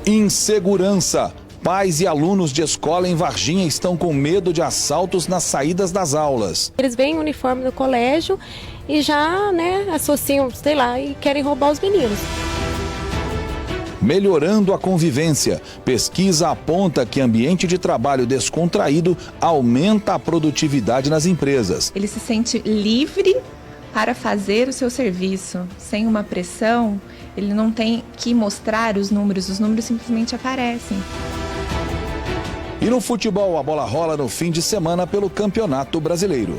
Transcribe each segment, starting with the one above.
Insegurança. Pais e alunos de escola em Varginha estão com medo de assaltos nas saídas das aulas. Eles veem o uniforme do colégio e já, associam, sei lá, e querem roubar os meninos. Melhorando a convivência. Pesquisa aponta que ambiente de trabalho descontraído aumenta a produtividade nas empresas. Ele se sente livre para fazer o seu serviço, sem uma pressão. Ele não tem que mostrar os números simplesmente aparecem. E no futebol, a bola rola no fim de semana pelo Campeonato Brasileiro.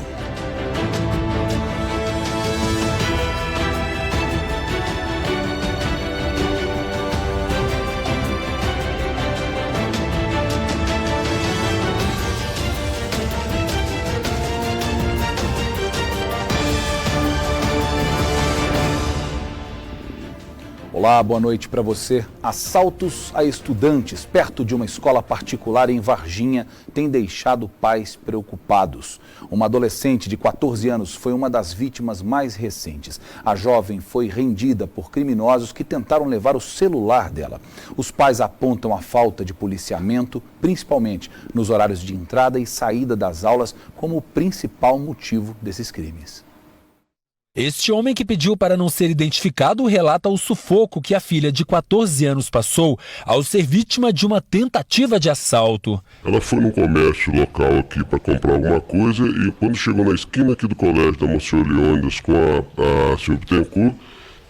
Olá, boa noite para você. Assaltos a estudantes perto de uma escola particular em Varginha têm deixado pais preocupados. Uma adolescente de 14 anos foi uma das vítimas mais recentes. A jovem foi rendida por criminosos que tentaram levar o celular dela. Os pais apontam a falta de policiamento, principalmente nos horários de entrada e saída das aulas, como o principal motivo desses crimes. Este homem que pediu para não ser identificado relata o sufoco que a filha de 14 anos passou ao ser vítima de uma tentativa de assalto. Ela foi no comércio local aqui para comprar alguma coisa e quando chegou na esquina aqui do colégio da Monsenhor Leônidas com a Silvia Bittencourt,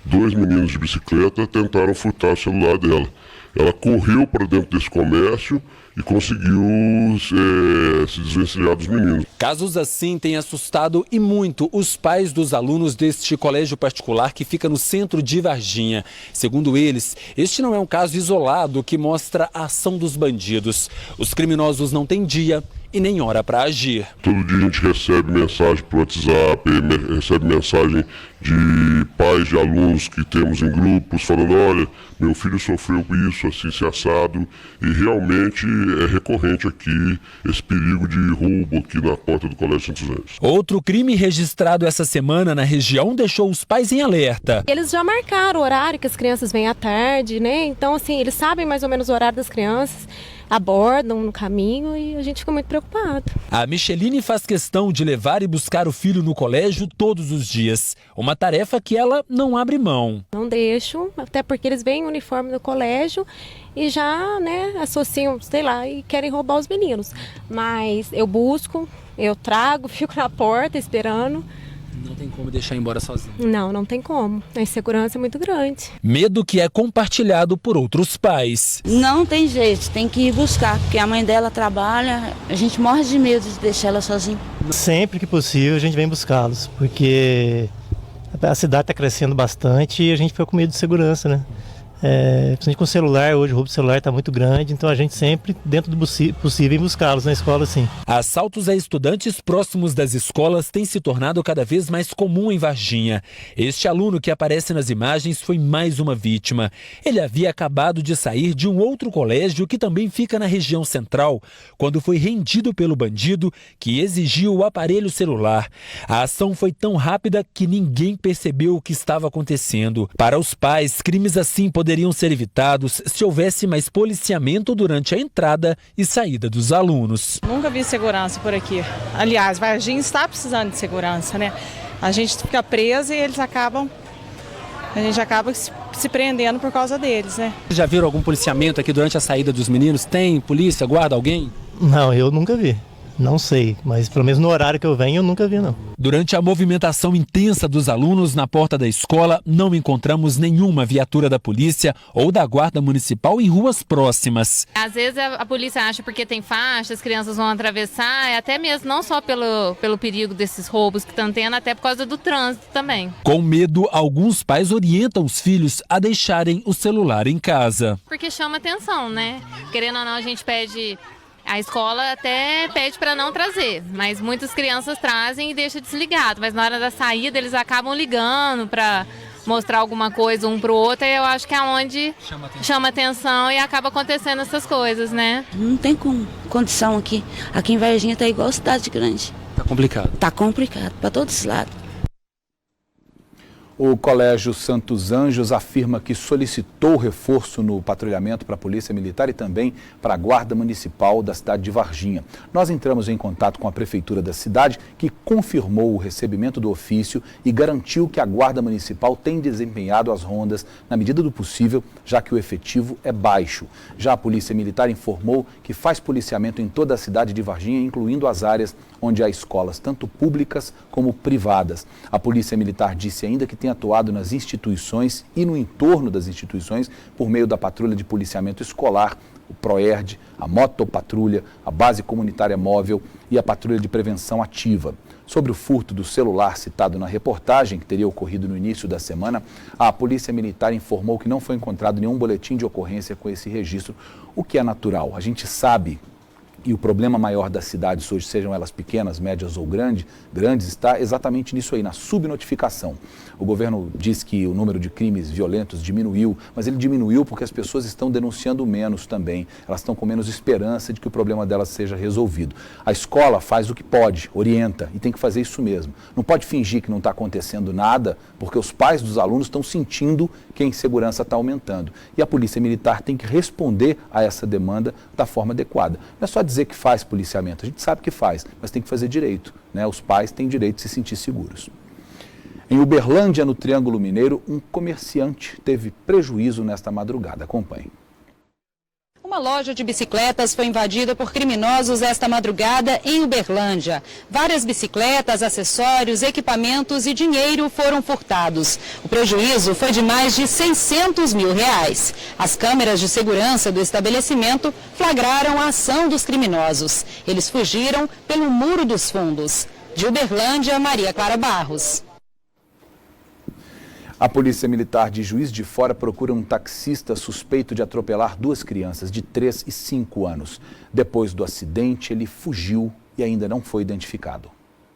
dois meninos de bicicleta tentaram furtar o celular dela. Ela correu para dentro desse comércio e conseguiu se desvencilhar dos meninos. Casos assim têm assustado e muito os pais dos alunos deste colégio particular que fica no centro de Varginha. Segundo eles, este não é um caso isolado que mostra a ação dos bandidos. Os criminosos não têm dia e nem hora para agir. Todo dia a gente recebe mensagem por WhatsApp, recebe mensagem de pais de alunos que temos em grupos falando, olha, meu filho sofreu isso, assim, se assado, e realmente é recorrente aqui esse perigo de roubo aqui na porta do Colégio Santos Anjos. Outro crime registrado essa semana na região deixou os pais em alerta. Eles já marcaram o horário que as crianças vêm à tarde, Então, assim, eles sabem mais ou menos o horário das crianças, abordam no caminho e a gente fica muito preocupado. A Micheline faz questão de levar e buscar o filho no colégio todos os dias. Uma tarefa que ela não abre mão. Não deixo, até porque eles veem o uniforme do colégio e já, associam, sei lá, e querem roubar os meninos. Mas eu busco, eu trago, fico na porta esperando. Não tem como deixar embora sozinho. Não tem como. A insegurança é muito grande. Medo que é compartilhado por outros pais. Não tem jeito, tem que ir buscar, porque a mãe dela trabalha, a gente morre de medo de deixar ela sozinha. Sempre que possível a gente vem buscá-los, porque a cidade está crescendo bastante e a gente fica com medo de segurança, Principalmente com o celular, hoje o roubo de celular está muito grande, então a gente sempre, dentro do possível, vem buscá-los na escola, sim. Assaltos a estudantes próximos das escolas têm se tornado cada vez mais comum em Varginha. Este aluno que aparece nas imagens foi mais uma vítima. Ele havia acabado de sair de um outro colégio que também fica na região central, quando foi rendido pelo bandido que exigiu o aparelho celular. A ação foi tão rápida que ninguém percebeu o que estava acontecendo. Para os pais, crimes assim poderiam ser evitados se houvesse mais policiamento durante a entrada e saída dos alunos. Nunca vi segurança por aqui. Aliás, Varginha está precisando de segurança, A gente fica preso e a gente acaba se prendendo por causa deles, Já viram algum policiamento aqui durante a saída dos meninos? Tem polícia, guarda alguém? Não, eu nunca vi. Não sei, mas pelo menos no horário que eu venho eu nunca vi, não. Durante a movimentação intensa dos alunos na porta da escola, não encontramos nenhuma viatura da polícia ou da guarda municipal em ruas próximas. Às vezes a polícia acha porque tem faixa, as crianças vão atravessar, até mesmo não só pelo perigo desses roubos que estão tendo, até por causa do trânsito também. Com medo, alguns pais orientam os filhos a deixarem o celular em casa. Porque chama atenção, Querendo ou não, a gente pede... A escola até pede para não trazer, mas muitas crianças trazem e deixam desligado. Mas na hora da saída eles acabam ligando para mostrar alguma coisa um para o outro. E eu acho que é onde chama atenção e acaba acontecendo essas coisas, Não tem condição aqui. Aqui em Varginha tá igual cidade grande. Tá complicado. Tá complicado para todos os lados. O Colégio Santos Anjos afirma que solicitou reforço no patrulhamento para a Polícia Militar e também para a Guarda Municipal da cidade de Varginha. Nós entramos em contato com a Prefeitura da cidade, que confirmou o recebimento do ofício e garantiu que a Guarda Municipal tem desempenhado as rondas na medida do possível, já que o efetivo é baixo. Já a Polícia Militar informou que faz policiamento em toda a cidade de Varginha, incluindo as áreas onde há escolas, tanto públicas como privadas. A Polícia Militar disse ainda que tem atuado nas instituições e no entorno das instituições por meio da Patrulha de Policiamento Escolar, o PROERD, a Motopatrulha, a Base Comunitária Móvel e a Patrulha de Prevenção Ativa. Sobre o furto do celular citado na reportagem, que teria ocorrido no início da semana, a Polícia Militar informou que não foi encontrado nenhum boletim de ocorrência com esse registro, o que é natural. A gente sabe. E o problema maior das cidades hoje, sejam elas pequenas, médias ou grandes, está exatamente nisso aí, na subnotificação. O governo diz que o número de crimes violentos diminuiu, mas ele diminuiu porque as pessoas estão denunciando menos também. Elas estão com menos esperança de que o problema delas seja resolvido. A escola faz o que pode, orienta, e tem que fazer isso mesmo. Não pode fingir que não está acontecendo nada, porque os pais dos alunos estão sentindo que a insegurança está aumentando. E a Polícia Militar tem que responder a essa demanda da forma adequada. Não é só dizer que faz policiamento, a gente sabe que faz, mas tem que fazer direito, né? Os pais têm direito de se sentir seguros. Em Uberlândia, no Triângulo Mineiro, um comerciante teve prejuízo nesta madrugada. Acompanhe. Uma loja de bicicletas foi invadida por criminosos esta madrugada em Uberlândia. Várias bicicletas, acessórios, equipamentos e dinheiro foram furtados. O prejuízo foi de mais de R$600 mil. As câmeras de segurança do estabelecimento flagraram a ação dos criminosos. Eles fugiram pelo Muro dos Fundos. De Uberlândia, Maria Clara Barros. A Polícia Militar de Juiz de Fora procura um taxista suspeito de atropelar duas crianças de 3 e 5 anos. Depois do acidente, ele fugiu e ainda não foi identificado.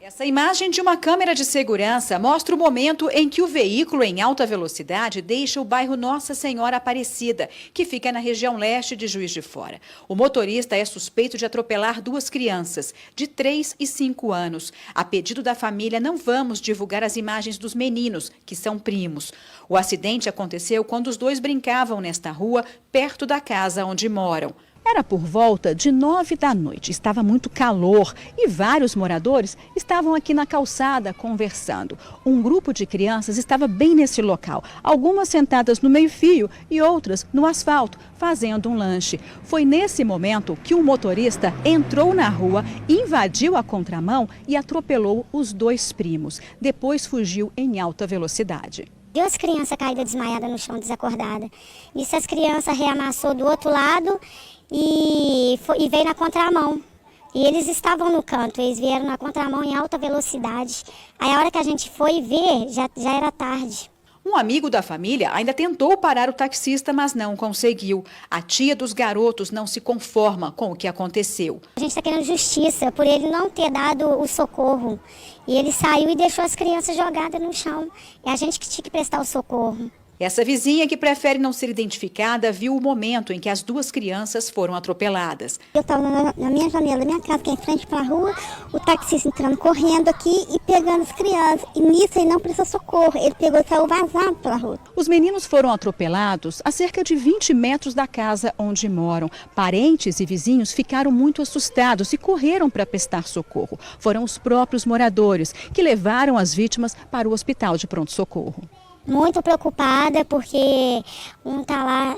Essa imagem de uma câmera de segurança mostra o momento em que o veículo em alta velocidade deixa o bairro Nossa Senhora Aparecida, que fica na região leste de Juiz de Fora. O motorista é suspeito de atropelar duas crianças, de 3 e 5 anos. A pedido da família, não vamos divulgar as imagens dos meninos, que são primos. O acidente aconteceu quando os dois brincavam nesta rua, perto da casa onde moram. Era por volta de 9 da noite, estava muito calor e vários moradores estavam aqui na calçada conversando. Um grupo de crianças estava bem nesse local, algumas sentadas no meio-fio e outras no asfalto, fazendo um lanche. Foi nesse momento que o motorista entrou na rua, invadiu a contramão e atropelou os dois primos. Depois fugiu em alta velocidade. Viu as crianças caídas desmaiadas no chão, desacordadas. Nisso as crianças reamassou do outro lado e veio na contramão. E eles estavam no canto, eles vieram na contramão em alta velocidade. Aí a hora que a gente foi ver, já era tarde. Um amigo da família ainda tentou parar o taxista, mas não conseguiu. A tia dos garotos não se conforma com o que aconteceu. A gente está querendo justiça por ele não ter dado o socorro. E ele saiu e deixou as crianças jogadas no chão. É a gente que tinha que prestar o socorro. Essa vizinha, que prefere não ser identificada, viu o momento em que as duas crianças foram atropeladas. Eu estava na minha janela da minha casa, que é em frente para a rua, o taxista entrando correndo aqui e pegando as crianças. E nisso ele não prestou socorro, ele pegou e saiu vazado pela rua. Os meninos foram atropelados a cerca de 20 metros da casa onde moram. Parentes e vizinhos ficaram muito assustados e correram para prestar socorro. Foram os próprios moradores que levaram as vítimas para o hospital de pronto-socorro. Muito preocupada porque um está lá,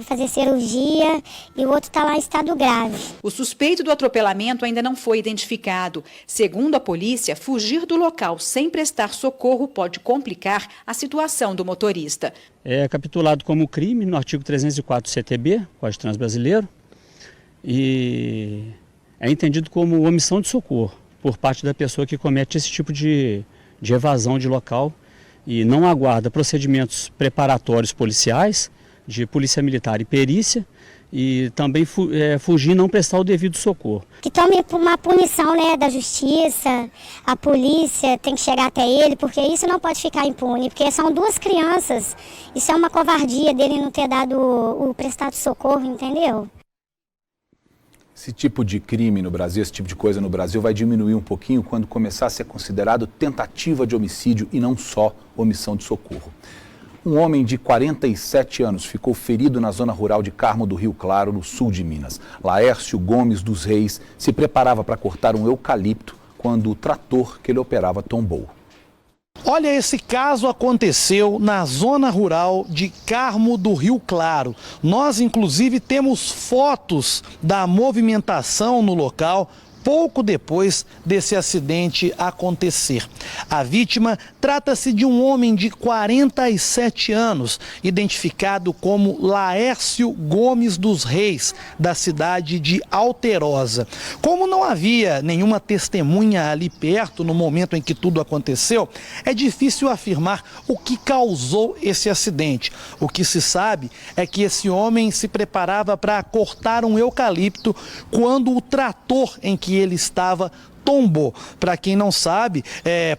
fazer cirurgia e o outro está lá em estado grave. O suspeito do atropelamento ainda não foi identificado. Segundo a polícia, fugir do local sem prestar socorro pode complicar a situação do motorista. É capitulado como crime no artigo 304 CTB, Código Trânsito Brasileiro, e é entendido como omissão de socorro por parte da pessoa que comete esse tipo de evasão de local e não aguarda procedimentos preparatórios policiais, de polícia militar e perícia, e também fugir e não prestar o devido socorro. Que tome uma punição, né, da justiça, a polícia tem que chegar até ele, porque isso não pode ficar impune, porque são duas crianças, isso é uma covardia dele não ter dado o prestado socorro, entendeu? Esse tipo de crime no Brasil, esse tipo de coisa no Brasil vai diminuir um pouquinho quando começar a ser considerado tentativa de homicídio e não só omissão de socorro. Um homem de 47 anos ficou ferido na zona rural de Carmo do Rio Claro, no sul de Minas. Laércio Gomes dos Reis se preparava para cortar um eucalipto quando o trator que ele operava tombou. Olha, esse caso aconteceu na zona rural de Carmo do Rio Claro. Nós, inclusive, temos fotos da movimentação no local pouco depois desse acidente acontecer. A vítima trata-se de um homem de 47 anos, identificado como Laércio Gomes dos Reis, da cidade de Alterosa. Como não havia nenhuma testemunha ali perto no momento em que tudo aconteceu, é difícil afirmar o que causou esse acidente. O que se sabe é que esse homem se preparava para cortar um eucalipto quando o trator em que ele estava tombou. Para quem não sabe,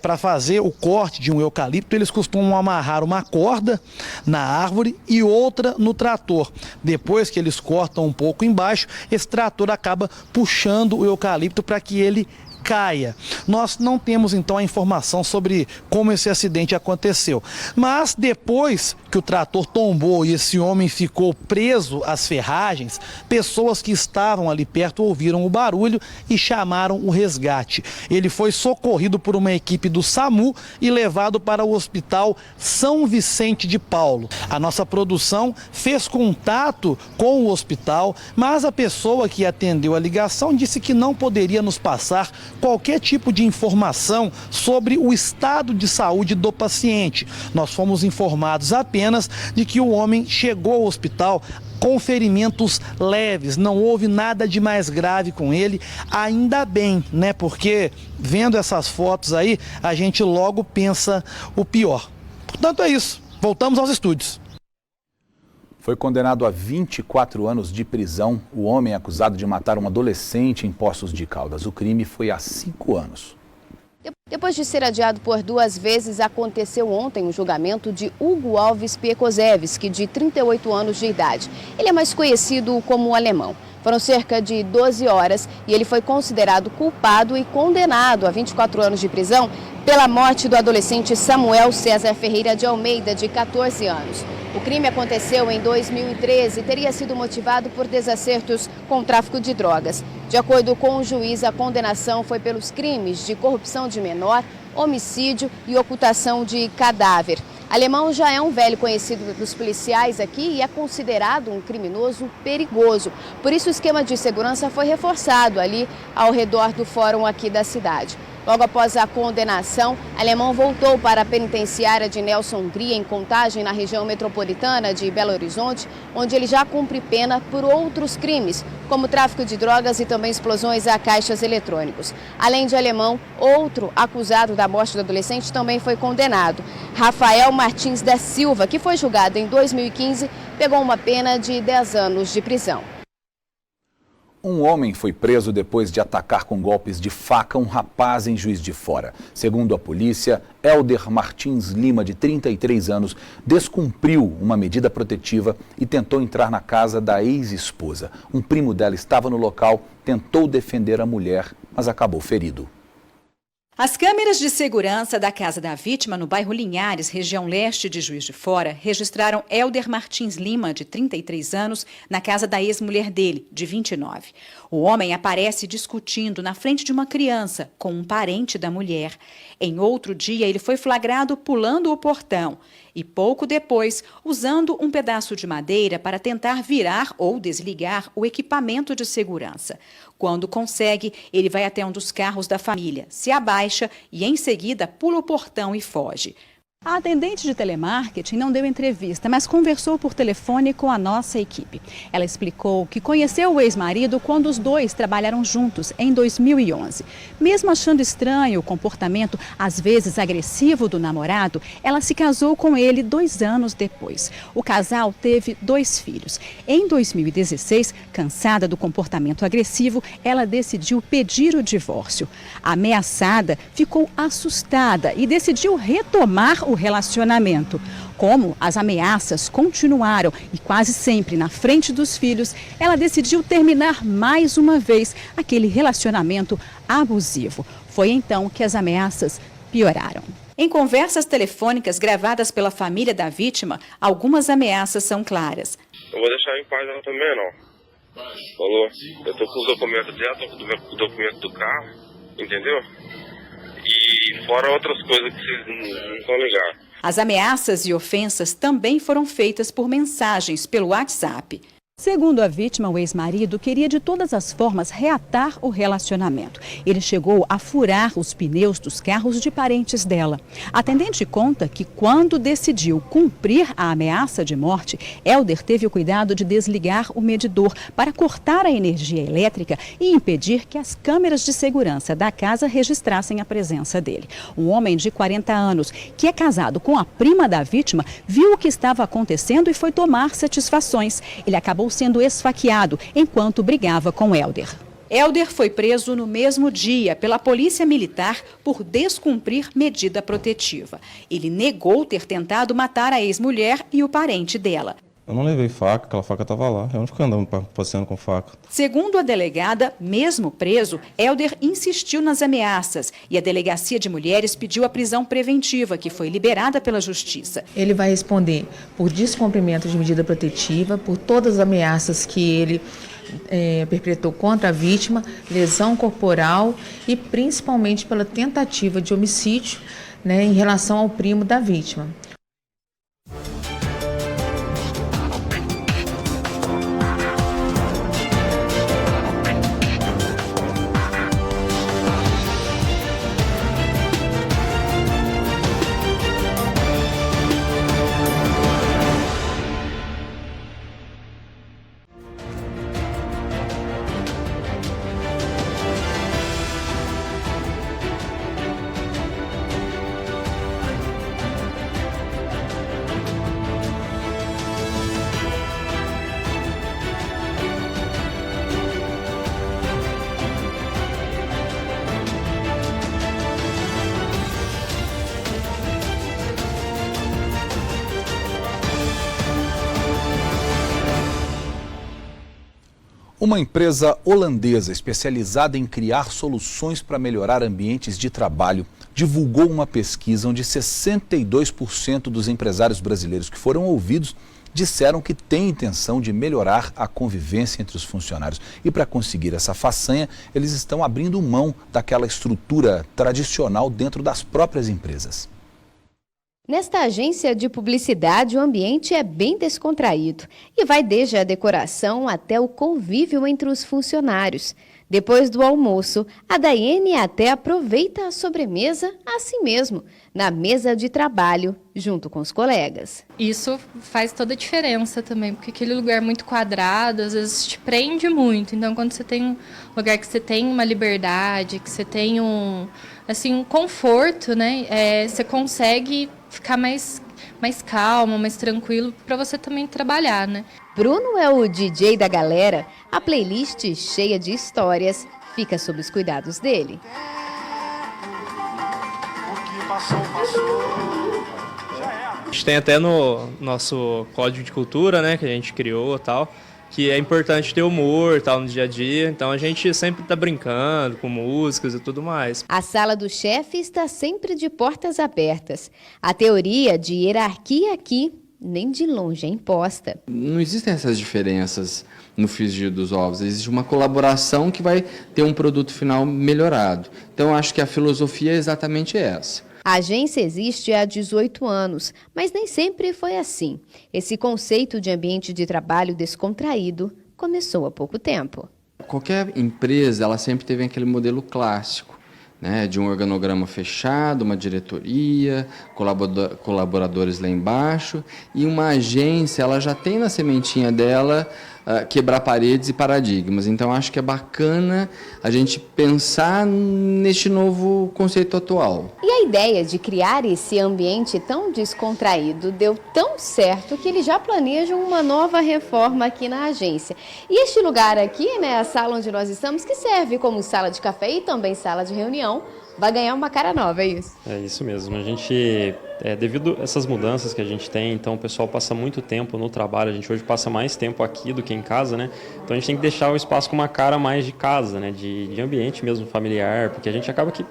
para fazer o corte de um eucalipto, eles costumam amarrar uma corda na árvore e outra no trator. Depois que eles cortam um pouco embaixo, esse trator acaba puxando o eucalipto para que ele caia. Nós não temos então a informação sobre como esse acidente aconteceu, mas depois que o trator tombou e esse homem ficou preso às ferragens, pessoas que estavam ali perto ouviram o barulho e chamaram o resgate. Ele foi socorrido por uma equipe do SAMU e levado para o Hospital São Vicente de Paulo. A nossa produção fez contato com o hospital, mas a pessoa que atendeu a ligação disse que não poderia nos passar qualquer tipo de informação sobre o estado de saúde do paciente. Nós fomos informados apenas de que o homem chegou ao hospital com ferimentos leves, não houve nada de mais grave com ele, ainda bem, né? Porque vendo essas fotos aí, a gente logo pensa o pior. Portanto é isso, voltamos aos estúdios. Foi condenado a 24 anos de prisão o homem acusado de matar um adolescente em Poços de Caldas. O crime foi há 5 anos. Depois de ser adiado por 2 vezes, aconteceu ontem o julgamento de Hugo Alves Piekozewski, de 38 anos de idade. Ele é mais conhecido como Alemão. Foram cerca de 12 horas e ele foi considerado culpado e condenado a 24 anos de prisão pela morte do adolescente Samuel César Ferreira de Almeida, de 14 anos. O crime aconteceu em 2013 e teria sido motivado por desacertos com o tráfico de drogas. De acordo com o juiz, a condenação foi pelos crimes de corrupção de menor, homicídio e ocultação de cadáver. Alemão já é um velho conhecido dos policiais aqui e é considerado um criminoso perigoso. Por isso o esquema de segurança foi reforçado ali ao redor do fórum aqui da cidade. Logo após a condenação, Alemão voltou para a penitenciária de Nelson Hungria, em Contagem, na região metropolitana de Belo Horizonte, onde ele já cumpre pena por outros crimes, como tráfico de drogas e também explosões a caixas eletrônicos. Além de Alemão, outro acusado da morte do adolescente também foi condenado. Rafael Martins da Silva, que foi julgado em 2015, pegou uma pena de 10 anos de prisão. Um homem foi preso depois de atacar com golpes de faca um rapaz em Juiz de Fora. Segundo a polícia, Helder Martins Lima, de 33 anos, descumpriu uma medida protetiva e tentou entrar na casa da ex-esposa. Um primo dela estava no local, tentou defender a mulher, mas acabou ferido. As câmeras de segurança da casa da vítima, no bairro Linhares, região leste de Juiz de Fora, registraram Helder Martins Lima, de 33 anos, na casa da ex-mulher dele, de 29. O homem aparece discutindo na frente de uma criança com um parente da mulher. Em outro dia, ele foi flagrado pulando o portão e, pouco depois, usando um pedaço de madeira para tentar virar ou desligar o equipamento de segurança. Quando consegue, ele vai até um dos carros da família, se abaixa e, em seguida, pula o portão e foge. A atendente de telemarketing não deu entrevista, mas conversou por telefone com a nossa equipe. Ela explicou que conheceu o ex-marido quando os dois trabalharam juntos, em 2011. Mesmo achando estranho o comportamento, às vezes agressivo, do namorado, ela se casou com ele 2 anos depois. O casal teve 2 filhos. Em 2016, cansada do comportamento agressivo, ela decidiu pedir o divórcio. A ameaçada ficou assustada e decidiu retomar o o relacionamento. Como as ameaças continuaram e quase sempre na frente dos filhos, ela decidiu terminar mais uma vez aquele relacionamento abusivo. Foi então que as ameaças pioraram. Em conversas telefônicas gravadas pela família da vítima, algumas ameaças são claras. Não vou deixar em paz ela também, não. Falou? Eu tô com os documentos dela, tô com o documento do carro, entendeu? E fora outras coisas que vocês não estão ligados. As ameaças e ofensas também foram feitas por mensagens pelo WhatsApp. Segundo a vítima, o ex-marido queria de todas as formas reatar o relacionamento. Ele chegou a furar os pneus dos carros de parentes dela. A atendente conta que quando decidiu cumprir a ameaça de morte, Hélder teve o cuidado de desligar o medidor para cortar a energia elétrica e impedir que as câmeras de segurança da casa registrassem a presença dele. Um homem de 40 anos, que é casado com a prima da vítima, viu o que estava acontecendo e foi tomar satisfações. Ele acabou sendo esfaqueado enquanto brigava com Hélder. Hélder foi preso no mesmo dia pela Polícia Militar por descumprir medida protetiva. Ele negou ter tentado matar a ex-mulher e o parente dela. Eu não levei faca, aquela faca estava lá. Eu não fico andando passeando com faca. Segundo a delegada, mesmo preso, Hélder insistiu nas ameaças e a Delegacia de Mulheres pediu a prisão preventiva, que foi liberada pela Justiça. Ele vai responder por descumprimento de medida protetiva, por todas as ameaças que ele perpetrou contra a vítima, lesão corporal e principalmente pela tentativa de homicídio, em relação ao primo da vítima. Uma empresa holandesa especializada em criar soluções para melhorar ambientes de trabalho divulgou uma pesquisa onde 62% dos empresários brasileiros que foram ouvidos disseram que têm intenção de melhorar a convivência entre os funcionários. E para conseguir essa façanha, eles estão abrindo mão daquela estrutura tradicional dentro das próprias empresas. Nesta agência de publicidade, o ambiente é bem descontraído e vai desde a decoração até o convívio entre os funcionários. Depois do almoço, a Daiane até aproveita a sobremesa assim mesmo, na mesa de trabalho, junto com os colegas. Isso faz toda a diferença também, porque aquele lugar muito quadrado, às vezes te prende muito. Então, quando você tem um lugar que você tem uma liberdade, que você tem um conforto, você consegue ficar mais calmo, mais tranquilo, para você também trabalhar, Bruno é o DJ da galera. A playlist cheia de histórias fica sob os cuidados dele. A gente tem até no nosso código de cultura, que a gente criou tal, que é importante ter humor tal no dia a dia, então a gente sempre está brincando com músicas e tudo mais. A sala do chefe está sempre de portas abertas. A teoria de hierarquia aqui nem de longe é imposta. Não existem essas diferenças no frigir dos ovos, existe uma colaboração que vai ter um produto final melhorado. Então acho que a filosofia é exatamente essa. A agência existe há 18 anos, mas nem sempre foi assim. Esse conceito de ambiente de trabalho descontraído começou há pouco tempo. Qualquer empresa, ela sempre teve aquele modelo clássico, de um organograma fechado, uma diretoria, colaboradores lá embaixo, e uma agência, ela já tem na sementinha dela quebrar paredes e paradigmas. Então, acho que é bacana a gente pensar neste novo conceito atual. E a ideia de criar esse ambiente tão descontraído deu tão certo que eles já planejam uma nova reforma aqui na agência. E este lugar aqui, a sala onde nós estamos, que serve como sala de café e também sala de reunião, vai ganhar uma cara nova, é isso? É isso mesmo. A gente Devido a essas mudanças que a gente tem, então o pessoal passa muito tempo no trabalho, a gente hoje passa mais tempo aqui do que em casa, né? Então a gente tem que deixar o espaço com uma cara mais de casa, né? De ambiente mesmo familiar, porque a gente acaba que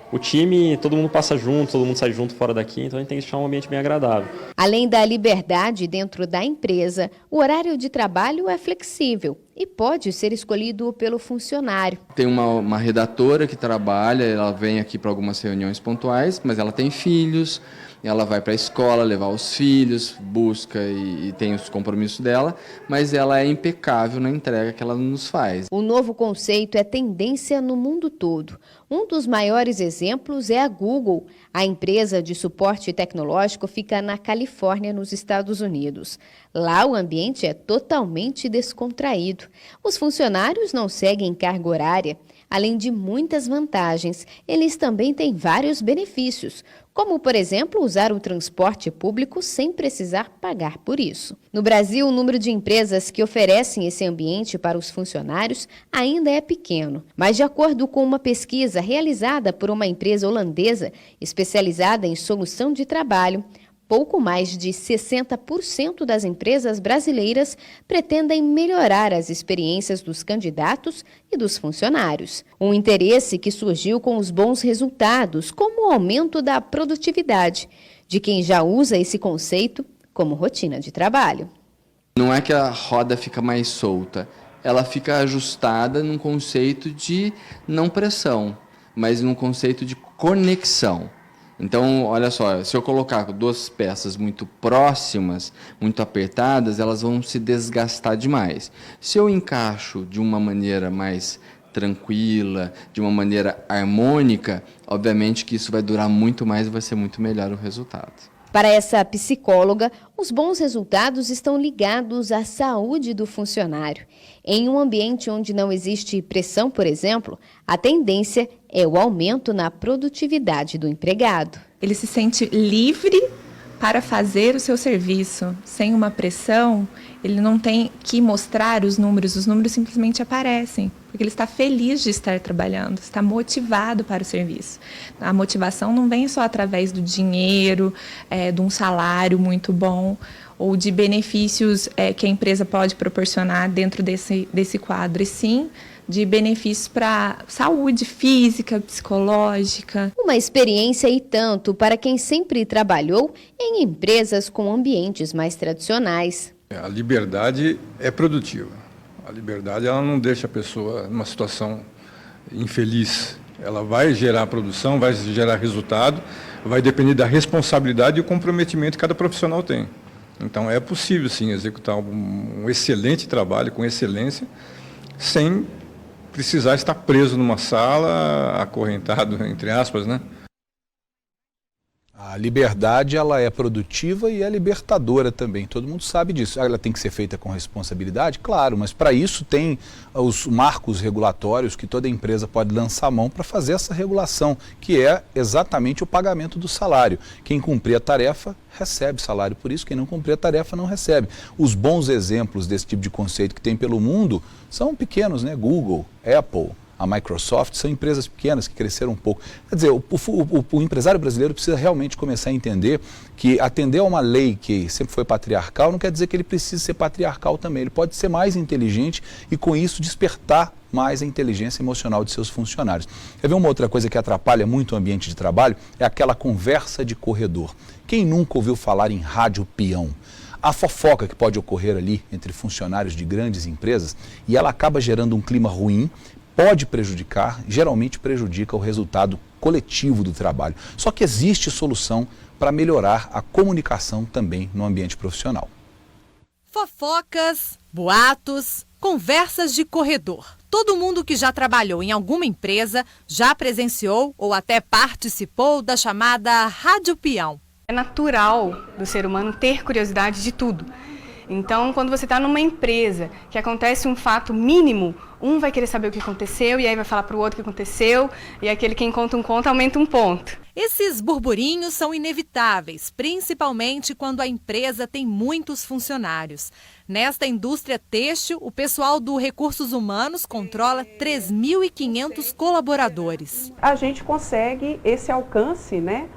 o time, todo mundo passa junto, todo mundo sai junto fora daqui, então a gente tem que deixar um ambiente bem agradável. Além da liberdade dentro da empresa, o horário de trabalho é flexível e pode ser escolhido pelo funcionário. Tem uma redatora que trabalha, ela vem aqui para algumas reuniões pontuais, mas ela tem filhos, ela vai para a escola levar os filhos, busca e tem os compromissos dela, mas ela é impecável na entrega que ela nos faz. O novo conceito é tendência no mundo todo. Um dos maiores exemplos é a Google. A empresa de suporte tecnológico fica na Califórnia, nos Estados Unidos. Lá o ambiente é totalmente descontraído. Os funcionários não seguem carga horária. Além de muitas vantagens, eles também têm vários benefícios, como, por exemplo, usar o transporte público sem precisar pagar por isso. No Brasil, o número de empresas que oferecem esse ambiente para os funcionários ainda é pequeno, mas de acordo com uma pesquisa realizada por uma empresa holandesa especializada em solução de trabalho, pouco mais de 60% das empresas brasileiras pretendem melhorar as experiências dos candidatos e dos funcionários. Um interesse que surgiu com os bons resultados, como o aumento da produtividade de quem já usa esse conceito como rotina de trabalho. Não é que a roda fica mais solta, ela fica ajustada num conceito de não pressão, mas num conceito de conexão. Então, olha só, se eu colocar duas peças muito próximas, muito apertadas, elas vão se desgastar demais. Se eu encaixo de uma maneira mais tranquila, de uma maneira harmônica, obviamente que isso vai durar muito mais e vai ser muito melhor o resultado. Para essa psicóloga, os bons resultados estão ligados à saúde do funcionário. Em um ambiente onde não existe pressão, por exemplo, a tendência é o aumento na produtividade do empregado. Ele se sente livre para fazer o seu serviço, sem uma pressão. Ele não tem que mostrar os números simplesmente aparecem, porque ele está feliz de estar trabalhando, está motivado para o serviço. A motivação não vem só através do dinheiro, de um salário muito bom, ou de benefícios que a empresa pode proporcionar dentro desse quadro, e sim de benefícios para saúde física, psicológica. Uma experiência e tanto para quem sempre trabalhou em empresas com ambientes mais tradicionais. A liberdade é produtiva. A liberdade ela não deixa a pessoa numa situação infeliz. Ela vai gerar produção, vai gerar resultado, vai depender da responsabilidade e o comprometimento que cada profissional tem. Então é possível sim executar um excelente trabalho com excelência sem precisar estar preso numa sala, acorrentado, entre aspas, né? A liberdade, ela é produtiva e é libertadora também. Todo mundo sabe disso. Ela tem que ser feita com responsabilidade? Claro, mas para isso tem os marcos regulatórios que toda empresa pode lançar a mão para fazer essa regulação, que é exatamente o pagamento do salário. Quem cumprir a tarefa recebe salário, por isso quem não cumprir a tarefa não recebe. Os bons exemplos desse tipo de conceito que tem pelo mundo são pequenos, né? Google, Apple, a Microsoft, são empresas pequenas que cresceram um pouco. Quer dizer, o empresário brasileiro precisa realmente começar a entender que atender a uma lei que sempre foi patriarcal não quer dizer que ele precisa ser patriarcal também. Ele pode ser mais inteligente e, com isso, despertar mais a inteligência emocional de seus funcionários. Quer ver uma outra coisa que atrapalha muito o ambiente de trabalho? É aquela conversa de corredor. Quem nunca ouviu falar em rádio peão? A fofoca que pode ocorrer ali entre funcionários de grandes empresas, e ela acaba gerando um clima ruim, pode prejudicar, geralmente prejudica o resultado coletivo do trabalho. Só que existe solução para melhorar a comunicação também no ambiente profissional. Fofocas, boatos, conversas de corredor. Todo mundo que já trabalhou em alguma empresa já presenciou ou até participou da chamada rádio peão. É natural do ser humano ter curiosidade de tudo. Então, quando você está numa empresa que acontece um fato mínimo, um vai querer saber o que aconteceu e aí vai falar para o outro o que aconteceu, e aquele quem conta um conto aumenta um ponto. Esses burburinhos são inevitáveis, principalmente quando a empresa tem muitos funcionários. Nesta indústria têxtil, o pessoal do Recursos Humanos controla 3.500 colaboradores. A gente consegue esse alcance, né,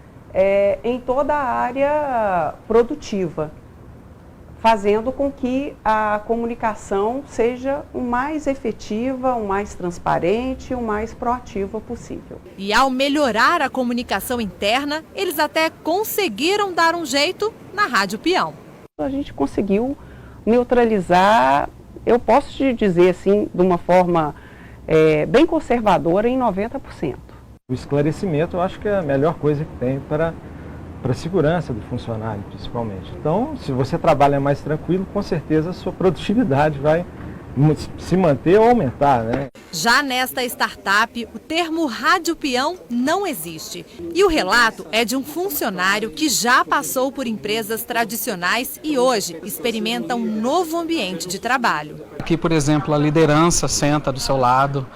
em toda a área produtiva, fazendo com que a comunicação seja o mais efetiva, o mais transparente, o mais proativa possível. E ao melhorar a comunicação interna, eles até conseguiram dar um jeito na Rádio Peão. A gente conseguiu neutralizar, eu posso te dizer assim, de uma forma bem conservadora, em 90%. O esclarecimento eu acho que é a melhor coisa que tem para a segurança do funcionário, principalmente. Então, se você trabalha mais tranquilo, com certeza a sua produtividade vai se manter ou aumentar, né? Já nesta startup, o termo Rádio Peão não existe. E o relato é de um funcionário que já passou por empresas tradicionais e hoje experimenta um novo ambiente de trabalho. Aqui, por exemplo, a liderança senta do seu lado.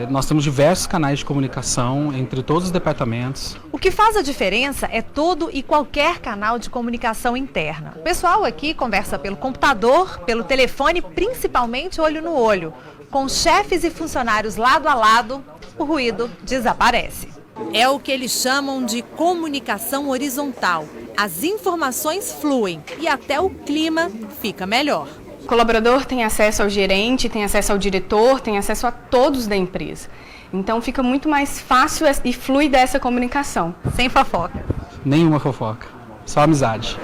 Nós temos diversos canais de comunicação entre todos os departamentos. O que faz a diferença é todo e qualquer canal de comunicação interna. O pessoal aqui conversa pelo computador, pelo telefone, principalmente olho no olho. Com chefes e funcionários lado a lado, o ruído desaparece. É o que eles chamam de comunicação horizontal. As informações fluem e até o clima fica melhor. O colaborador tem acesso ao gerente, tem acesso ao diretor, tem acesso a todos da empresa. Então fica muito mais fácil e fluida essa comunicação. Sem fofoca. Nenhuma fofoca, só amizade.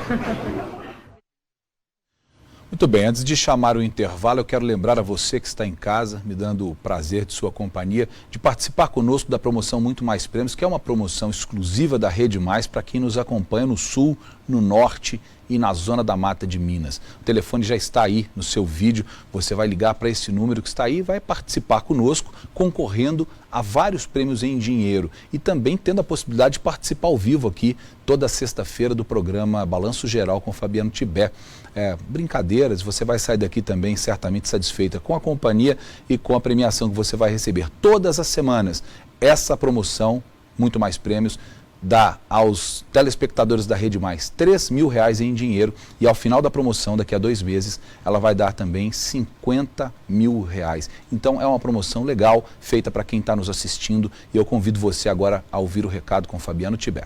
Muito bem, antes de chamar o intervalo, eu quero lembrar a você que está em casa, me dando o prazer de sua companhia, de participar conosco da promoção Muito Mais Prêmios, que é uma promoção exclusiva da Rede Mais para quem nos acompanha no Sul, no Norte e na Zona da Mata de Minas. O telefone já está aí no seu vídeo, você vai ligar para esse número que está aí e vai participar conosco, concorrendo a vários prêmios em dinheiro e também tendo a possibilidade de participar ao vivo aqui toda sexta-feira do programa Balanço Geral com Fabiano Tibé. Brincadeiras, você vai sair daqui também certamente satisfeita com a companhia e com a premiação que você vai receber todas as semanas. Essa promoção, Muito Mais Prêmios, dá aos telespectadores da Rede Mais R$3.000 em dinheiro e ao final da promoção, daqui a 2 meses, ela vai dar também R$50.000. Então é uma promoção legal, feita para quem está nos assistindo e eu convido você agora a ouvir o recado com Fabiano Tibé.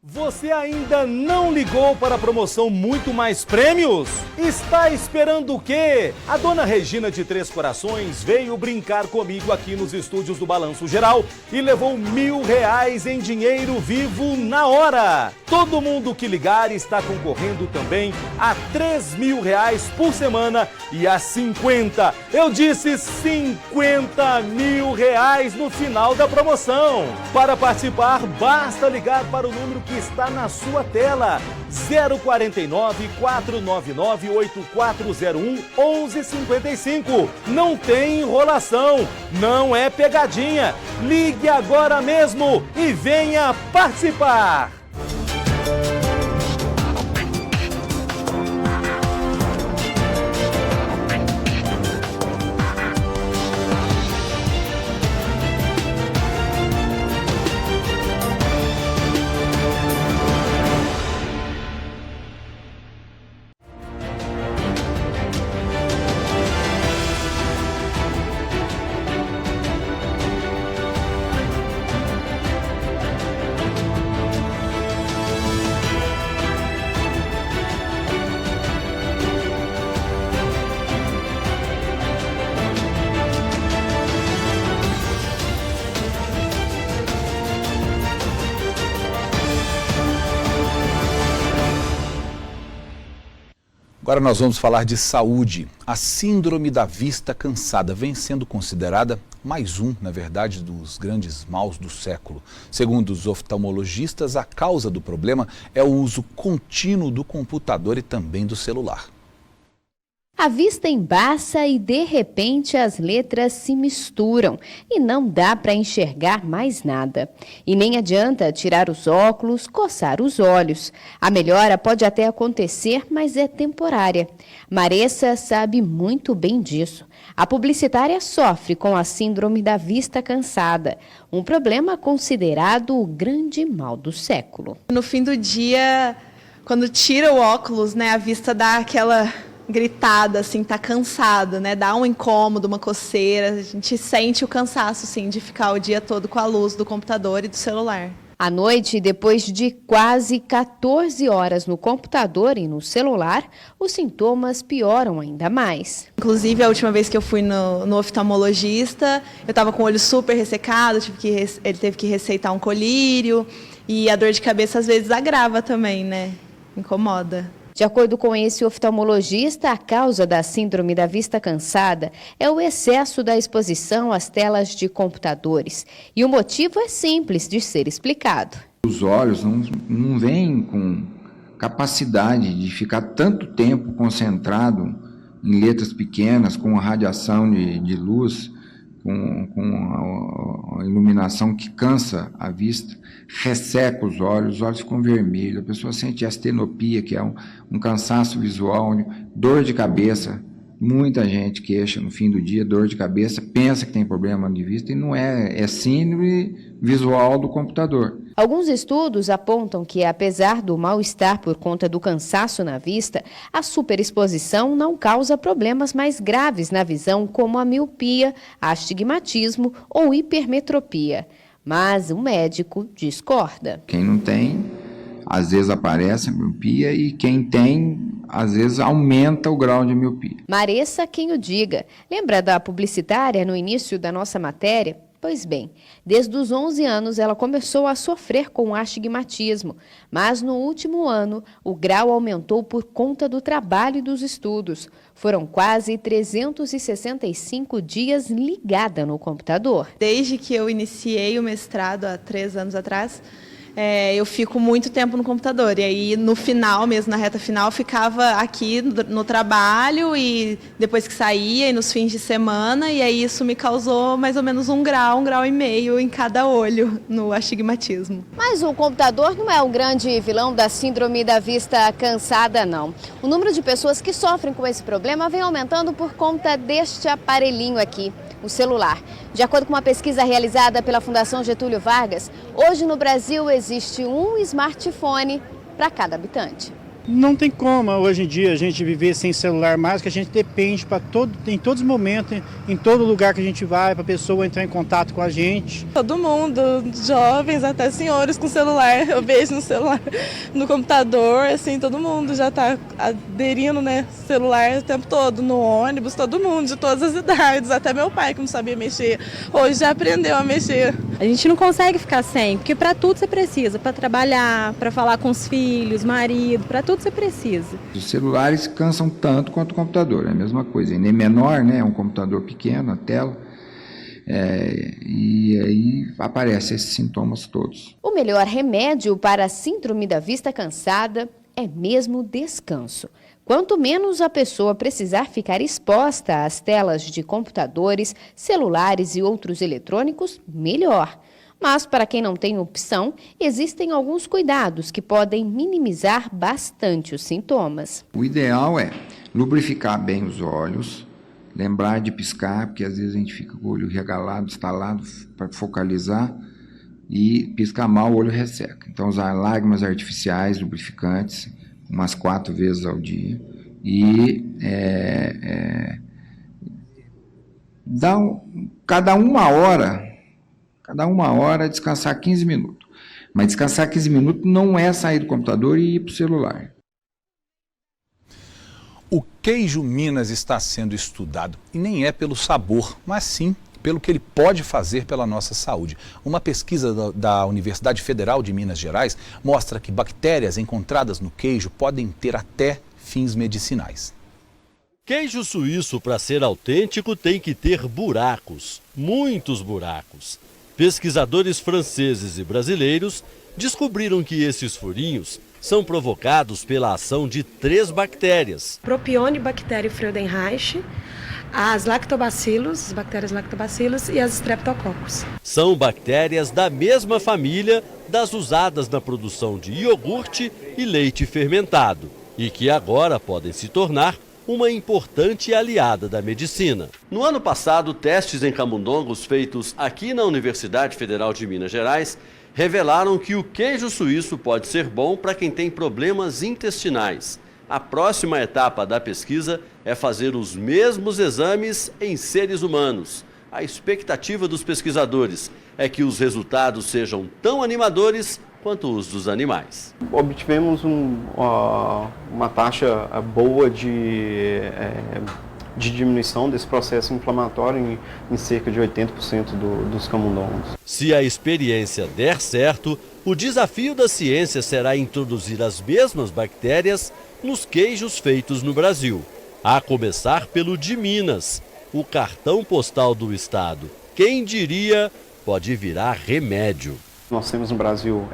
Você ainda não ligou para a promoção Muito Mais Prêmios? Está esperando o quê? A dona Regina de Três Corações veio brincar comigo aqui nos estúdios do Balanço Geral e levou R$1.000 em dinheiro vivo na hora. Todo mundo que ligar está concorrendo também a R$3.000 por semana e a 50, eu disse R$50.000 no final da promoção. Para participar, basta ligar para o número que está na sua tela, 049 499 8401 1155. Não tem enrolação, não é pegadinha. Ligue agora mesmo e venha participar. Agora nós vamos falar de saúde. A síndrome da vista cansada vem sendo considerada mais um, na verdade, dos grandes maus do século. Segundo os oftalmologistas, a causa do problema é o uso contínuo do computador e também do celular. A vista embaça e, de repente, as letras se misturam e não dá para enxergar mais nada. E nem adianta tirar os óculos, coçar os olhos. A melhora pode até acontecer, mas é temporária. Maressa sabe muito bem disso. A publicitária sofre com a síndrome da vista cansada, um problema considerado o grande mal do século. No fim do dia, quando tira o óculos, né, a vista dá aquela gritada, assim, tá cansado, né? Dá um incômodo, uma coceira. A gente sente o cansaço, sim, de ficar o dia todo com a luz do computador e do celular. À noite, depois de quase 14 horas no computador e no celular, os sintomas pioram ainda mais. Inclusive, a última vez que eu fui no oftalmologista, eu estava com o olho super ressecado, ele teve que receitar um colírio, e a dor de cabeça às vezes agrava também, né? Incomoda. De acordo com esse oftalmologista, a causa da síndrome da vista cansada é o excesso da exposição às telas de computadores. E o motivo é simples de ser explicado. Os olhos não vêm com capacidade de ficar tanto tempo concentrado em letras pequenas, com a radiação de luz, com a iluminação que cansa a vista, resseca os olhos ficam vermelhos, a pessoa sente astenopia, que é um cansaço visual, dor de cabeça. Muita gente queixa no fim do dia, dor de cabeça, pensa que tem problema de vista e não é síndrome visual do computador. Alguns estudos apontam que, apesar do mal-estar por conta do cansaço na vista, a superexposição não causa problemas mais graves na visão, como a miopia, astigmatismo ou hipermetropia. Mas o médico discorda. Quem não tem, às vezes aparece a miopia, e quem tem, às vezes aumenta o grau de miopia. Mareça quem o diga. Lembra da publicitária no início da nossa matéria? Pois bem, desde os 11 anos ela começou a sofrer com astigmatismo, mas no último ano o grau aumentou por conta do trabalho e dos estudos. Foram quase 365 dias ligada no computador. Desde que eu iniciei o mestrado há 3 anos atrás, eu fico muito tempo no computador. E aí, no final, mesmo na reta final, ficava aqui no trabalho e depois que saía e nos fins de semana. E aí isso me causou mais ou menos 1 grau e meio em cada olho no astigmatismo. Mas o computador não é o grande vilão da síndrome da vista cansada, não. O número de pessoas que sofrem com esse problema vem aumentando por conta deste aparelhinho aqui, o celular. De acordo com uma pesquisa realizada pela Fundação Getúlio Vargas, hoje no Brasil existe um smartphone para cada habitante. Não tem como hoje em dia a gente viver sem celular mais, que a gente depende em todos os momentos, em todo lugar que a gente vai, para a pessoa entrar em contato com a gente. Todo mundo, jovens até senhores com celular, eu vejo no celular, no computador, assim, todo mundo já está aderindo, né, celular o tempo todo, no ônibus, todo mundo, de todas as idades, até meu pai que não sabia mexer, hoje já aprendeu a mexer. A gente não consegue ficar sem, porque para tudo você precisa, para trabalhar, para falar com os filhos, marido, para tudo você precisa. Os celulares cansam tanto quanto o computador, é a mesma coisa. E nem menor, né? É um computador pequeno, a tela. E aí aparecem esses sintomas todos. O melhor remédio para a síndrome da vista cansada é mesmo o descanso. Quanto menos a pessoa precisar ficar exposta às telas de computadores, celulares e outros eletrônicos, melhor. Mas, para quem não tem opção, existem alguns cuidados que podem minimizar bastante os sintomas. O ideal é lubrificar bem os olhos, lembrar de piscar, porque às vezes a gente fica com o olho regalado, estalado, para focalizar, e piscar mal, o olho resseca. Então, usar lágrimas artificiais, lubrificantes, umas 4 vezes ao dia, e cada uma hora descansar 15 minutos. Mas descansar 15 minutos não é sair do computador e ir para o celular. O queijo Minas está sendo estudado e nem é pelo sabor, mas sim pelo que ele pode fazer pela nossa saúde. Uma pesquisa da Universidade Federal de Minas Gerais mostra que bactérias encontradas no queijo podem ter até fins medicinais. Queijo suíço, para ser autêntico, tem que ter buracos, muitos buracos. Pesquisadores franceses e brasileiros descobriram que esses furinhos são provocados pela ação de 3 bactérias. Propionibactéria freudenreich, as bactérias lactobacillus e as streptococcus. São bactérias da mesma família das usadas na produção de iogurte e leite fermentado e que agora podem se tornar uma importante aliada da medicina. No ano passado, testes em camundongos feitos aqui na Universidade Federal de Minas Gerais revelaram que o queijo suíço pode ser bom para quem tem problemas intestinais. A próxima etapa da pesquisa é fazer os mesmos exames em seres humanos. A expectativa dos pesquisadores é que os resultados sejam tão animadores quanto os dos animais. Obtivemos uma taxa boa de diminuição desse processo inflamatório em cerca de 80% dos camundongos. Se a experiência der certo, o desafio da ciência será introduzir as mesmas bactérias nos queijos feitos no Brasil, a começar pelo de Minas, o cartão postal do estado. Quem diria, pode virar remédio. Nós temos no Brasil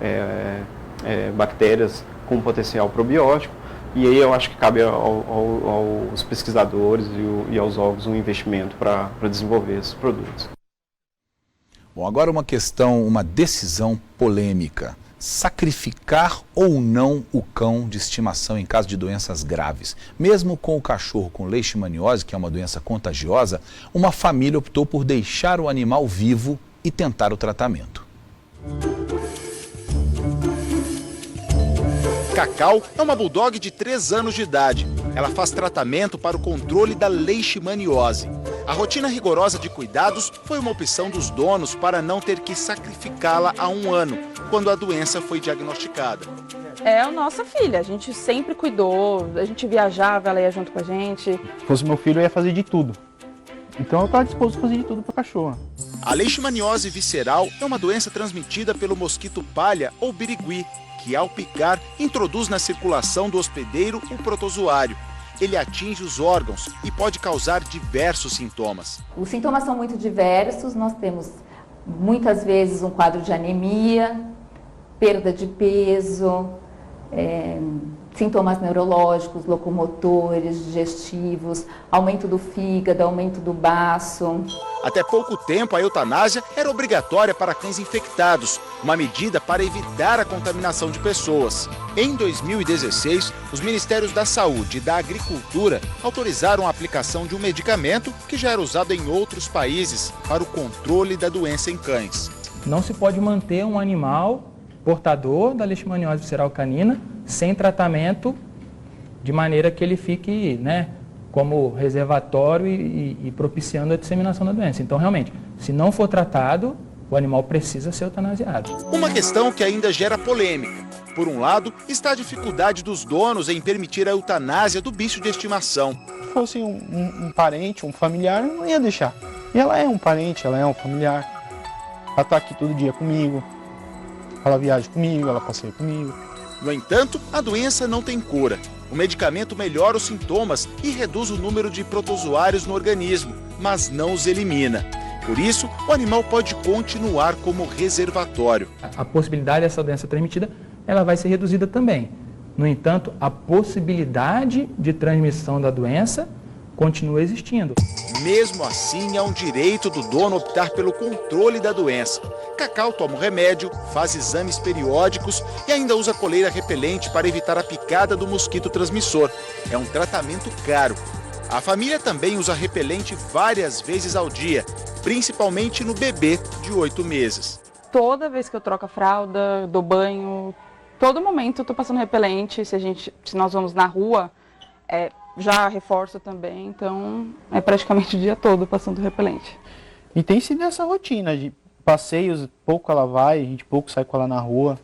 bactérias com potencial probiótico, e aí eu acho que cabe aos pesquisadores e aos órgãos um investimento para desenvolver esses produtos. Bom, agora uma decisão polêmica. Sacrificar ou não o cão de estimação em caso de doenças graves. Mesmo com o cachorro com leishmaniose, que é uma doença contagiosa, uma família optou por deixar o animal vivo e tentar o tratamento. Cacau é uma bulldog de 3 anos de idade. Ela faz tratamento para o controle da leishmaniose. A rotina rigorosa de cuidados foi uma opção dos donos para não ter que sacrificá-la há 1 ano, quando a doença foi diagnosticada. É a nossa filha, a gente sempre cuidou, a gente viajava, ela ia junto com a gente. Se fosse meu filho, eu ia fazer de tudo. Então eu estava disposto a fazer de tudo para a cachorra. A leishmaniose visceral é uma doença transmitida pelo mosquito palha ou birigui, que ao picar introduz na circulação do hospedeiro o protozoário. Ele atinge os órgãos e pode causar diversos sintomas. Os sintomas são muito diversos, nós temos muitas vezes um quadro de anemia, perda de peso, sintomas neurológicos, locomotores, digestivos, aumento do fígado, aumento do baço. Até pouco tempo, a eutanásia era obrigatória para cães infectados, uma medida para evitar a contaminação de pessoas. Em 2016, os Ministérios da Saúde e da Agricultura autorizaram a aplicação de um medicamento que já era usado em outros países para o controle da doença em cães. Não se pode manter um animal portador da leishmaniose visceral canina sem tratamento, de maneira que ele fique, como reservatório e propiciando a disseminação da doença. Então, realmente, se não for tratado, o animal precisa ser eutanasiado. Uma questão que ainda gera polêmica. Por um lado, está a dificuldade dos donos em permitir a eutanásia do bicho de estimação. Se fosse um parente, um familiar, eu não ia deixar. E ela é um parente, ela é um familiar. Ela está aqui todo dia comigo. Ela viaja comigo, ela passeia comigo. No entanto, a doença não tem cura. O medicamento melhora os sintomas e reduz o número de protozoários no organismo, mas não os elimina. Por isso, o animal pode continuar como reservatório. A possibilidade dessa doença transmitida, ela vai ser reduzida também. No entanto, a possibilidade de transmissão da doença continua existindo. Mesmo assim, é um direito do dono optar pelo controle da doença. Cacau toma um remédio, faz exames periódicos e ainda usa coleira repelente para evitar a picada do mosquito transmissor. É um tratamento caro. A família também usa repelente várias vezes ao dia, principalmente no bebê de 8 meses. Toda vez que eu troco a fralda, dou banho, todo momento eu estou passando repelente. Se nós vamos na rua, já reforço também, então é praticamente o dia todo passando repelente. E tem sido essa rotina de passeios, pouco ela vai, a gente pouco sai com ela na rua,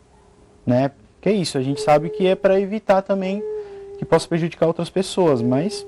Que é isso, a gente sabe que é para evitar também que possa prejudicar outras pessoas, mas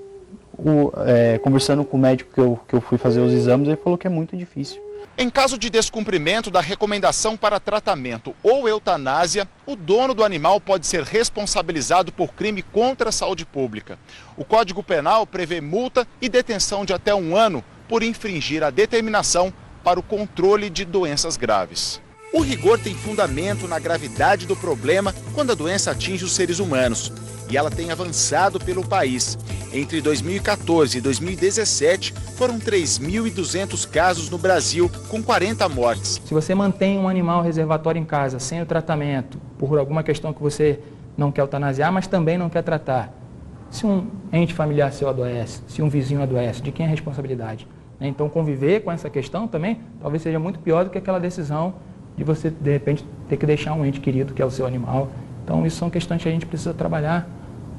conversando com o médico que eu fui fazer os exames, ele falou que é muito difícil. Em caso de descumprimento da recomendação para tratamento ou eutanásia, o dono do animal pode ser responsabilizado por crime contra a saúde pública. O Código Penal prevê multa e detenção de até 1 ano por infringir a determinação para o controle de doenças graves. O rigor tem fundamento na gravidade do problema quando a doença atinge os seres humanos. E ela tem avançado pelo país. Entre 2014 e 2017, foram 3.200 casos no Brasil, com 40 mortes. Se você mantém um animal reservatório em casa, sem o tratamento, por alguma questão que você não quer eutanasiar, mas também não quer tratar, se um ente familiar seu adoece, se um vizinho adoece, de quem é a responsabilidade? Então, conviver com essa questão também, talvez seja muito pior do que aquela decisão de você, de repente, ter que deixar um ente querido, que é o seu animal. Então, isso são questões que a gente precisa trabalhar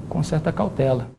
com certa cautela.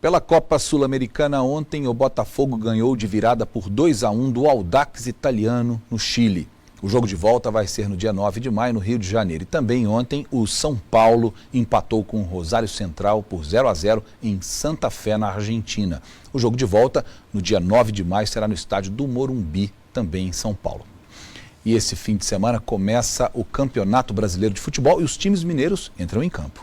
Pela Copa Sul-Americana ontem, o Botafogo ganhou de virada por 2-1 do Audax Italiano no Chile. O jogo de volta vai ser no dia 9 de maio no Rio de Janeiro. E também ontem o São Paulo empatou com o Rosário Central por 0-0 em Santa Fé, na Argentina. O jogo de volta no dia 9 de maio será no estádio do Morumbi, também em São Paulo. E esse fim de semana começa o Campeonato Brasileiro de Futebol e os times mineiros entram em campo.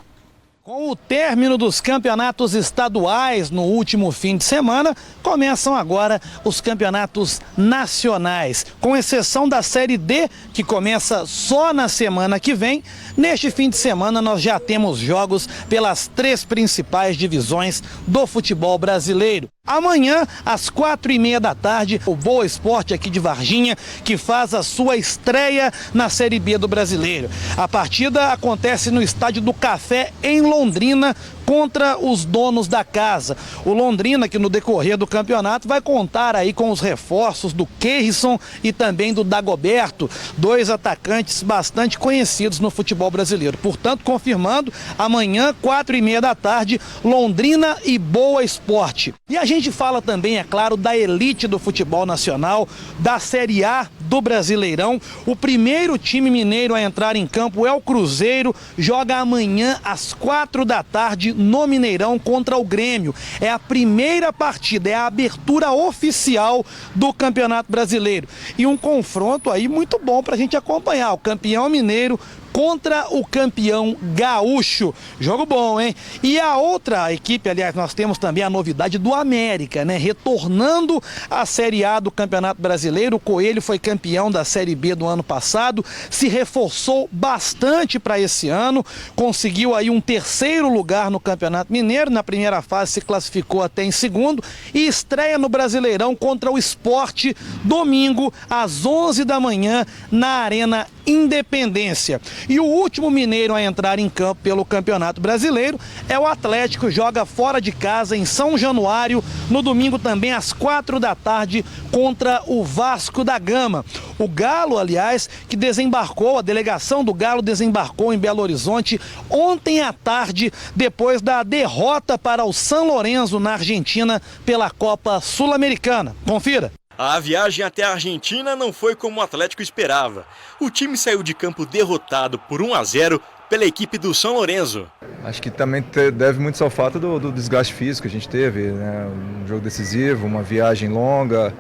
Com o término dos campeonatos estaduais no último fim de semana, começam agora os campeonatos nacionais. Com exceção da Série D, que começa só na semana que vem, neste fim de semana nós já temos jogos pelas 3 principais divisões do futebol brasileiro. Amanhã, às 4h30 da tarde, o Boa Esporte aqui de Varginha, que faz a sua estreia na Série B do Brasileiro. A partida acontece no Estádio do Café, em Londrina, contra os donos da casa. O Londrina, que no decorrer do campeonato vai contar aí com os reforços do Keirson e também do Dagoberto, 2 atacantes bastante conhecidos no futebol brasileiro. Portanto, confirmando, amanhã, 4h30 da tarde, Londrina e Boa Esporte. E a gente fala também, é claro, da elite do futebol nacional, da Série A do Brasileirão. O primeiro time mineiro a entrar em campo é o Cruzeiro, joga amanhã às 4 da tarde no Mineirão contra o Grêmio. É a primeira partida, é a abertura oficial do Campeonato Brasileiro. E um confronto aí muito bom para a gente acompanhar, o campeão mineiro contra o campeão gaúcho. Jogo bom, hein? E a outra equipe, aliás, nós temos também a novidade do América, né? Retornando à Série A do Campeonato Brasileiro. O Coelho foi campeão da Série B do ano passado, se reforçou bastante para esse ano, conseguiu aí um 3º lugar no Campeonato Mineiro, na primeira fase se classificou até em 2º e estreia no Brasileirão contra o Sport, domingo às 11 da manhã na Arena Independência. E o último mineiro a entrar em campo pelo Campeonato Brasileiro é o Atlético, joga fora de casa em São Januário, no domingo também às 4 da tarde contra o Vasco da Gama. O Galo, aliás, que desembarcou, a delegação do Galo desembarcou em Belo Horizonte ontem à tarde, depois da derrota para o San Lorenzo na Argentina pela Copa Sul-Americana. Confira. A viagem até a Argentina não foi como o Atlético esperava. O time saiu de campo derrotado por 1-0 pela equipe do São Lourenço. Acho que também deve muito ao fato do desgaste físico que a gente teve, né? Um jogo decisivo, uma viagem longa,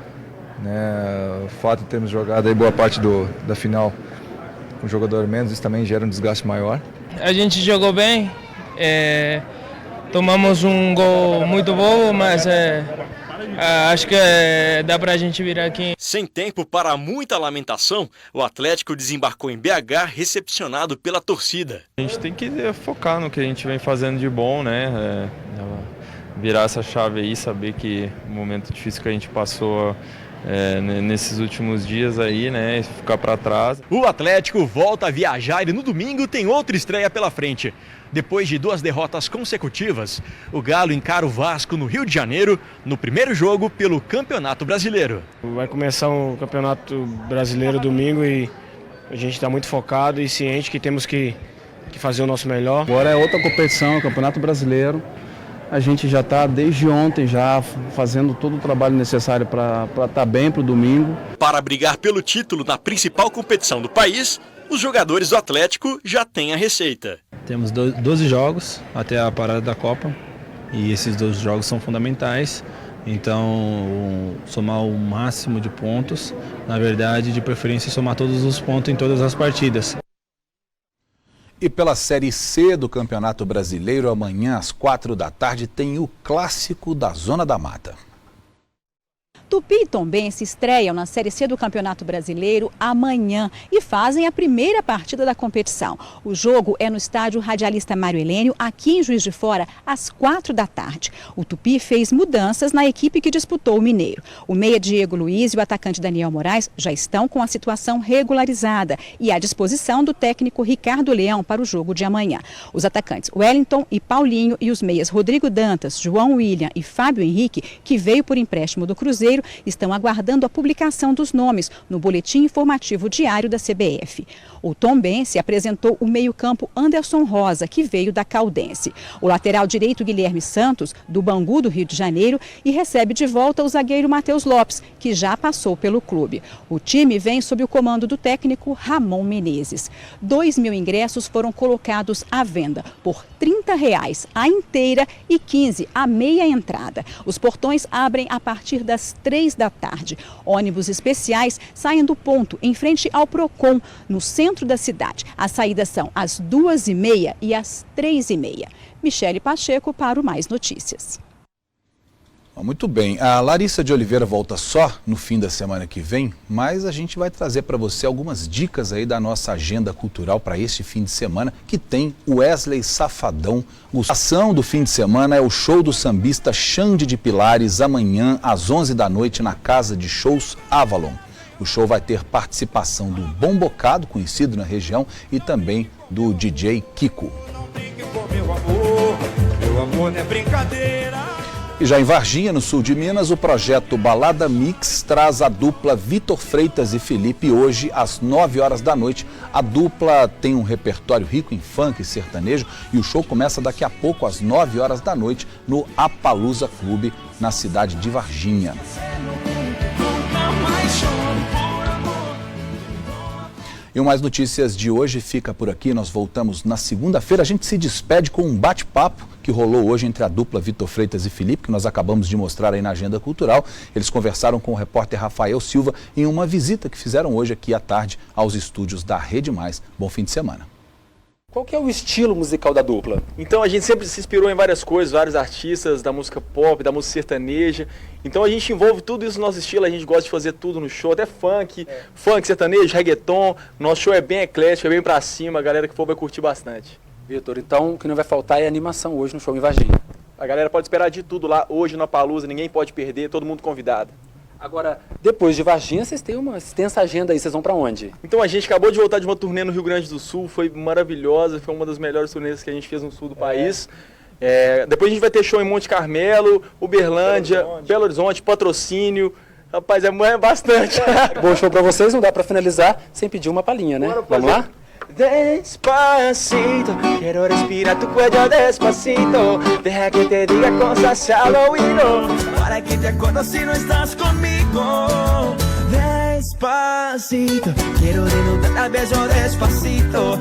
né? O fato de termos jogado aí boa parte da final com o jogador menos, isso também gera um desgaste maior. A gente jogou bem, tomamos um gol muito bom, mas acho que dá pra gente virar aqui. Sem tempo para muita lamentação, o Atlético desembarcou em BH, recepcionado pela torcida. A gente tem que focar no que a gente vem fazendo de bom, né? Virar essa chave aí, saber que o momento difícil que a gente passou nesses últimos dias aí, né? Ficar para trás. O Atlético volta a viajar e no domingo tem outra estreia pela frente. Depois de 2 derrotas consecutivas, o Galo encara o Vasco no Rio de Janeiro, no primeiro jogo pelo Campeonato Brasileiro. Vai começar o Campeonato Brasileiro domingo e a gente está muito focado e ciente que temos que fazer o nosso melhor. Agora é outra competição, o Campeonato Brasileiro. A gente já está desde ontem já fazendo todo o trabalho necessário para estar bem para o domingo. Para brigar pelo título na principal competição do país, os jogadores do Atlético já têm a receita. Temos 12 jogos até a parada da Copa e esses 12 jogos são fundamentais. Então, somar o máximo de pontos, na verdade, de preferência, somar todos os pontos em todas as partidas. E pela Série C do Campeonato Brasileiro, amanhã às 4 da tarde tem o Clássico da Zona da Mata. Tupi e Tombense estreiam na Série C do Campeonato Brasileiro amanhã e fazem a primeira partida da competição. O jogo é no estádio Radialista Mário Helênio, aqui em Juiz de Fora, às 4 da tarde. O Tupi fez mudanças na equipe que disputou o Mineiro. O meia Diego Luiz e o atacante Daniel Moraes já estão com a situação regularizada e à disposição do técnico Ricardo Leão para o jogo de amanhã. Os atacantes Wellington e Paulinho e os meias Rodrigo Dantas, João William e Fábio Henrique, que veio por empréstimo do Cruzeiro, Janeiro estão aguardando a publicação dos nomes no Boletim Informativo Diário da CBF. O Tombense apresentou o meio-campo Anderson Rosa, que veio da Caldense. O lateral direito Guilherme Santos, do Bangu do Rio de Janeiro, e recebe de volta o zagueiro Matheus Lopes, que já passou pelo clube. O time vem sob o comando do técnico Ramon Menezes. 2.000 ingressos foram colocados à venda por R$30 a inteira e 15 a meia entrada. Os portões abrem a partir das 3 da tarde. Ônibus especiais saem do ponto em frente ao Procon, no centro da cidade. As saídas são às 2h30 e às 3h30. Michele Pacheco para o Mais Notícias. Muito bem, a Larissa de Oliveira volta só no fim da semana que vem, mas a gente vai trazer para você algumas dicas aí da nossa agenda cultural para este fim de semana, que tem o Wesley Safadão. A ação do fim de semana é o show do sambista Xande de Pilares, amanhã às 11 da noite na Casa de Shows Avalon. O show vai ter participação do Bom Bocado, conhecido na região, e também do DJ Kiko. Meu amor não é brincadeira. E já em Varginha, no sul de Minas, o projeto Balada Mix traz a dupla Vitor Freitas e Felipe hoje às 9 horas da noite. A dupla tem um repertório rico em funk e sertanejo e o show começa daqui a pouco às 9 horas da noite no Apalusa Clube, na cidade de Varginha. E o Mais Notícias de hoje fica por aqui. Nós voltamos na segunda-feira. A gente se despede com um bate-papo que rolou hoje entre a dupla Vitor Freitas e Felipe, que nós acabamos de mostrar aí na Agenda Cultural. Eles conversaram com o repórter Rafael Silva em uma visita que fizeram hoje aqui à tarde aos estúdios da Rede Mais. Bom fim de semana. Qual que é o estilo musical da dupla? Então a gente sempre se inspirou em várias coisas, vários artistas da música pop, da música sertaneja. Então a gente envolve tudo isso no nosso estilo, a gente gosta de fazer tudo no show, até funk, funk, sertanejo, reggaeton. Nosso show é bem eclético, é bem pra cima, a galera que for vai curtir bastante. Vitor, então o que não vai faltar é animação hoje no show em Varginha. A galera pode esperar de tudo lá hoje na Palusa, ninguém pode perder, todo mundo convidado. Agora, depois de Varginha, vocês têm uma extensa agenda aí, vocês vão pra onde? Então a gente acabou de voltar de uma turnê no Rio Grande do Sul, foi maravilhosa, foi uma das melhores turnês que a gente fez no sul do país. Depois a gente vai ter show em Monte Carmelo, Uberlândia, Belo Horizonte, Patrocínio. Rapaz, é bastante. Bom show pra vocês, não dá pra finalizar sem pedir uma palhinha, né? Vamos lá? Despacito, quiero respirar tu cuello despacito. Deja que te diga cosas al oído, para que te acuerdes si no estás conmigo. Despacito, quiero desnudar al beso despacito.